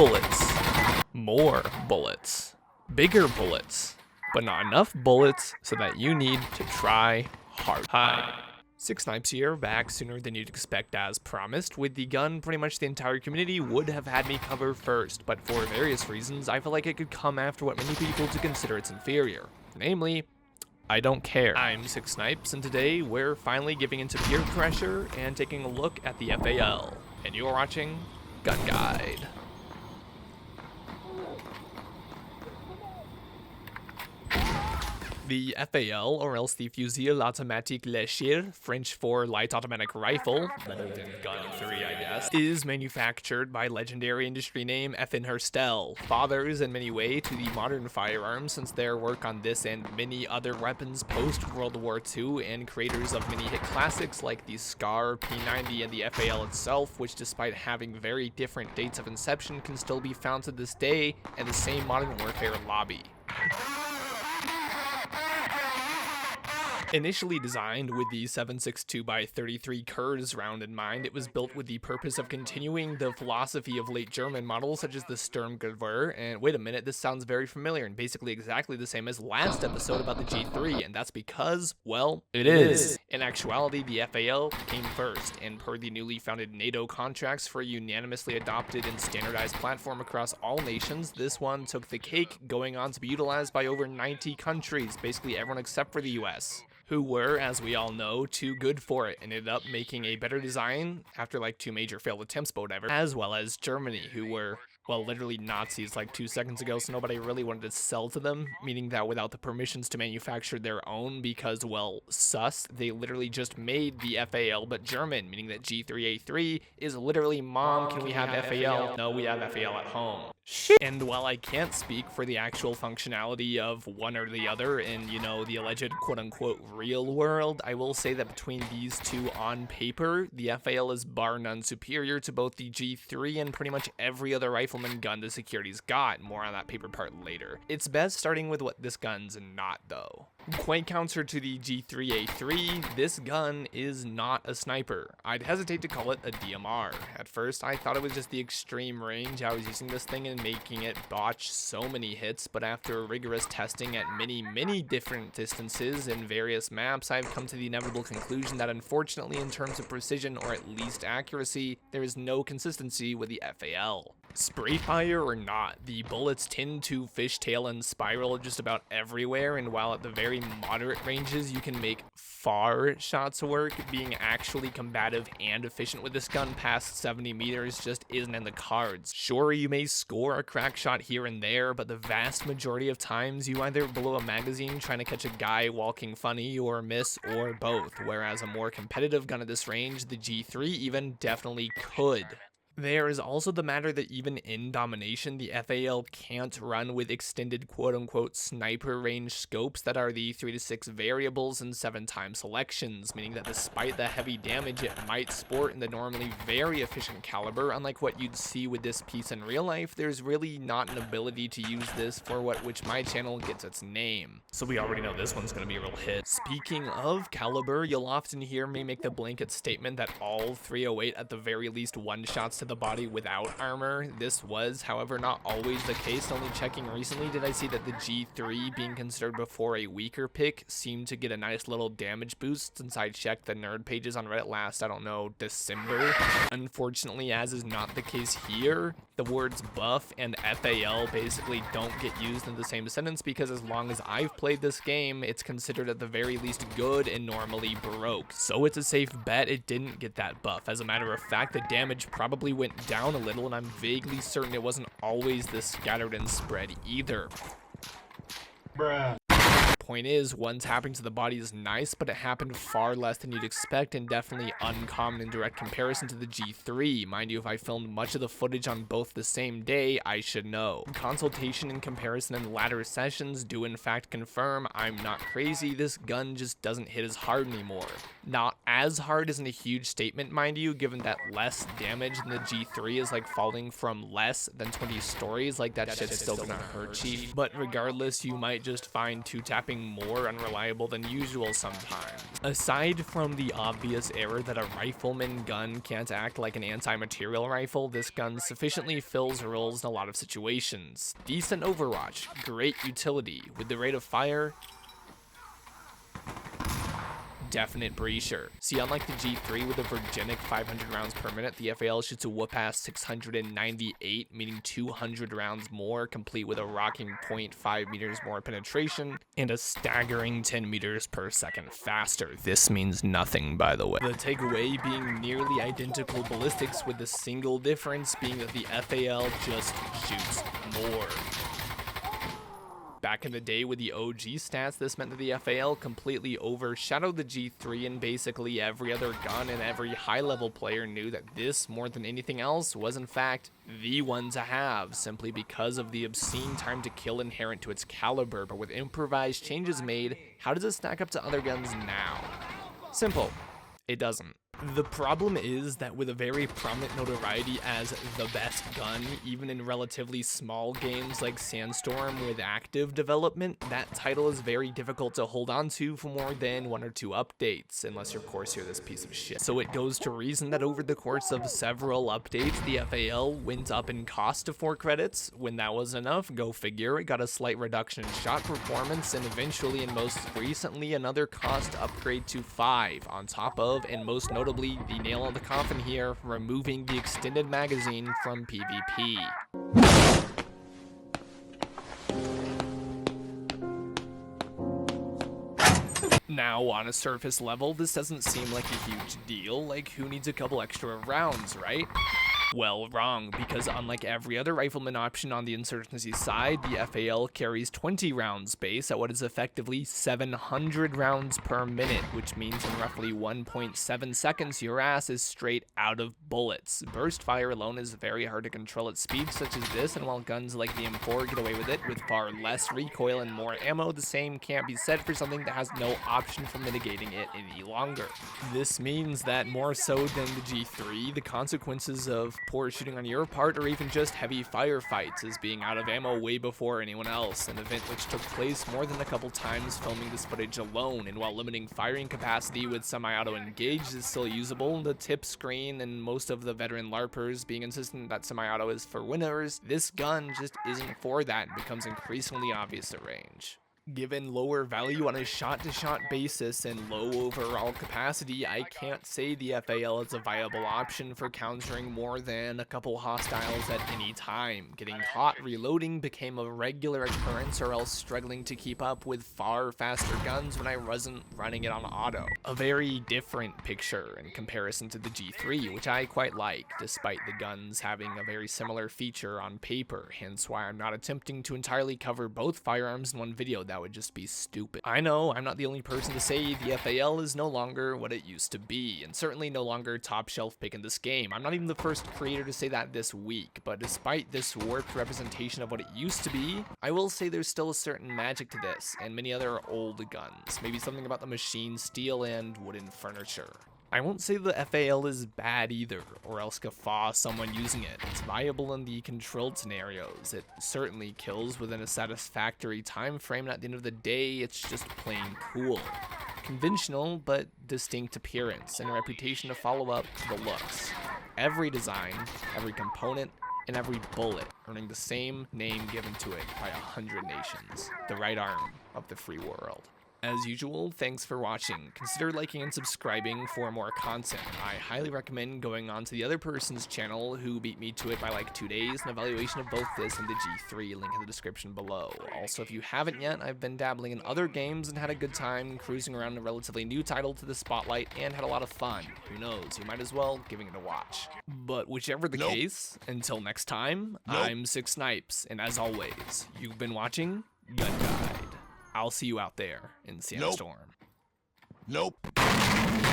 bullets, more bullets, bigger bullets, but not enough bullets so that you need to try hard. Hi. Six Snipes here, back sooner than you'd expect as promised. With the gun, pretty much the entire community would have had me cover first, but for various reasons, I feel like it could come after what many people to consider its inferior. Namely, I don't care. I'm Six Snipes, and today we're finally giving into peer pressure and taking a look at the FAL. And you're watching Gun Guide. The FAL, or else the Fusil Automatique Léger, French for light automatic rifle, better than Gun 3 I guess, is manufactured by legendary industry name FN Herstel, fathers in many ways to the modern firearms since their work on this and many other weapons post-World War II, and creators of many hit classics like the SCAR, P90, and the FAL itself, which despite having very different dates of inception can still be found to this day in the same modern warfare lobby. Initially designed with the 7.62x33 Kurz round in mind, it was built with the purpose of continuing the philosophy of late German models such as the Sturmgewehr, and wait a minute, this sounds very familiar and basically exactly the same as last episode about the G3, and that's because, well, it is. In actuality, the FAL came first, and per the newly founded NATO contracts for a unanimously adopted and standardized platform across all nations, this one took the cake, going on to be utilized by over 90 countries, basically everyone except for the US. Who were, as we all know, too good for it and ended up making a better design after like 2 major failed attempts, but whatever, as well as Germany, who were, well, literally Nazis like 2 seconds ago, so nobody really wanted to sell to them, meaning that without the permissions to manufacture their own because, well, sus, they literally just made the FAL but German, meaning that G3A3 is literally, Mom, can we have FAL? No, we have FAL at home. Shit. And while I can't speak for the actual functionality of one or the other in, you know, the alleged quote-unquote real world, I will say that between these two on paper, the FAL is bar none superior to both the G3 and pretty much every other rifleman gun the security's got. More on that paper part later. It's best starting with what this gun's not, though. Quite counter to the G3A3, this gun is not a sniper. I'd hesitate to call it a DMR. At first, I thought it was just the extreme range I was using this thing and making it botch so many hits, but after rigorous testing at many different distances in various maps, I've come to the inevitable conclusion that unfortunately, in terms of precision or at least accuracy, there is no consistency with the FAL. Spray fire or not, the bullets tend to fishtail and spiral just about everywhere, and while at the very moderate ranges you can make far shots work, being actually combative and efficient with this gun past 70 meters just isn't in the cards. Sure, you may score a crack shot here and there, but the vast majority of times you either blow a magazine trying to catch a guy walking funny or miss, or both, whereas a more competitive gun at this range, the G3 even, definitely could. There is also the matter that even in domination, the FAL can't run with extended quote-unquote sniper range scopes that are the 3 to 6 variables and 7x selections, meaning that despite the heavy damage it might sport in the normally very efficient caliber, unlike what you'd see with this piece in real life, there's really not an ability to use this for which my channel gets its name. So we already know this one's gonna be a real hit. Speaking of caliber, you'll often hear me make the blanket statement that all 308 at the very least one-shots to the body without armor. This was, however, not always the case. Only checking recently did I see that the G3, being considered before a weaker pick, seemed to get a nice little damage boost since I checked the nerd pages on Reddit last, I don't know, December. Unfortunately, as is not the case here, the words buff and FAL basically don't get used in the same sentence because as long as I've played this game, it's considered at the very least good and normally broke. So it's a safe bet it didn't get that buff. As a matter of fact, the damage probably went down a little, and I'm vaguely certain it wasn't always this scattered and spread either. Bruh. Point is, one tapping to the body is nice, but it happened far less than you'd expect and definitely uncommon in direct comparison to the G3. Mind you, if I filmed much of the footage on both the same day, I should know. Consultation and comparison in the latter sessions do in fact confirm I'm not crazy, this gun just doesn't hit as hard anymore. Not as hard isn't a huge statement, mind you, given that less damage than the G3 is like falling from less than 20 stories, like that shit's still gonna hurt cheap. But regardless, you might just find 2-tapping becoming more unreliable than usual sometimes. Aside from the obvious error that a rifleman gun can't act like an anti-material rifle, this gun sufficiently fills roles in a lot of situations. Decent overwatch, great utility, with the rate of fire, definite breacher. See, unlike the G3 with a Virginic 500 rounds per minute, the FAL shoots a whoop-ass 698, meaning 200 rounds more, complete with a rocking 0.5 meters more penetration, and a staggering 10 meters per second faster. This means nothing, by the way. The takeaway being nearly identical ballistics, with the single difference being that the FAL just shoots more. Back in the day with the OG stats, this meant that the FAL completely overshadowed the G3, and basically every other gun and every high-level player knew that this, more than anything else, was in fact the one to have, simply because of the obscene time to kill inherent to its caliber. But with improvised changes made, how does it stack up to other guns now? Simple. It doesn't. The problem is that with a very prominent notoriety as the best gun, even in relatively small games like Sandstorm with active development, that title is very difficult to hold on to for more than 1 or 2 updates, unless of course you're this piece of shit. So it goes to reason that over the course of several updates, the FAL went up in cost to 4 credits. When that wasn't enough, go figure, it got a slight reduction in shot performance, and eventually and most recently another cost upgrade to 5, on top of, and most notably, the nail on the coffin here, removing the extended magazine from PvP. Now, on a surface level, this doesn't seem like a huge deal. Like, who needs a couple extra rounds, right? Well, wrong, because unlike every other rifleman option on the Insurgency side, the FAL carries 20 rounds base at what is effectively 700 rounds per minute, which means in roughly 1.7 seconds, your ass is straight out of bullets. Burst fire alone is very hard to control at speeds such as this, and while guns like the M4 get away with it with far less recoil and more ammo, the same can't be said for something that has no option for mitigating it any longer. This means that more so than the G3, the consequences of poor shooting on your part, or even just heavy firefights, is being out of ammo way before anyone else, an event which took place more than a couple times filming this footage alone. And while limiting firing capacity with semi-auto engaged is still usable, the tip screen and most of the veteran LARPers being insistent that semi-auto is for winners, this gun just isn't for that and becomes increasingly obvious at range. Given lower value on a shot-to-shot basis and low overall capacity, I can't say the FAL is a viable option for countering more than a couple hostiles at any time. Getting caught reloading became a regular occurrence, or else struggling to keep up with far faster guns when I wasn't running it on auto. A very different picture in comparison to the G3, which I quite like, despite the guns having a very similar feature on paper, hence why I'm not attempting to entirely cover both firearms in one video. That would just be stupid. I know I'm not the only person to say the FAL is no longer what it used to be, and certainly no longer top shelf pick in this game. I'm not even the first creator to say that this week, but despite this warped representation of what it used to be, I will say there's still a certain magic to this and many other old guns. Maybe something about the machine steel and wooden furniture. I won't say the FAL is bad either, or else guffaw someone using it. It's viable in the controlled scenarios. It certainly kills within a satisfactory time frame, and at the end of the day, it's just plain cool. Conventional, but distinct appearance, and a reputation to follow up the looks. Every design, every component, and every bullet earning the same name given to it by 100 nations. The right arm of the free world. As usual, thanks for watching. Consider liking and subscribing for more content. I highly recommend going on to the other person's channel who beat me to it by like 2 days, an evaluation of both this and the G3, link in the description below. Also, if you haven't yet, I've been dabbling in other games and had a good time cruising around a relatively new title to the spotlight and had a lot of fun. Who knows, you might as well giving it a watch. But whichever the case, until next time, I'm Six Snipes, and as always, you've been watching Gun Guide. I'll see you out there in Sandstorm. Nope.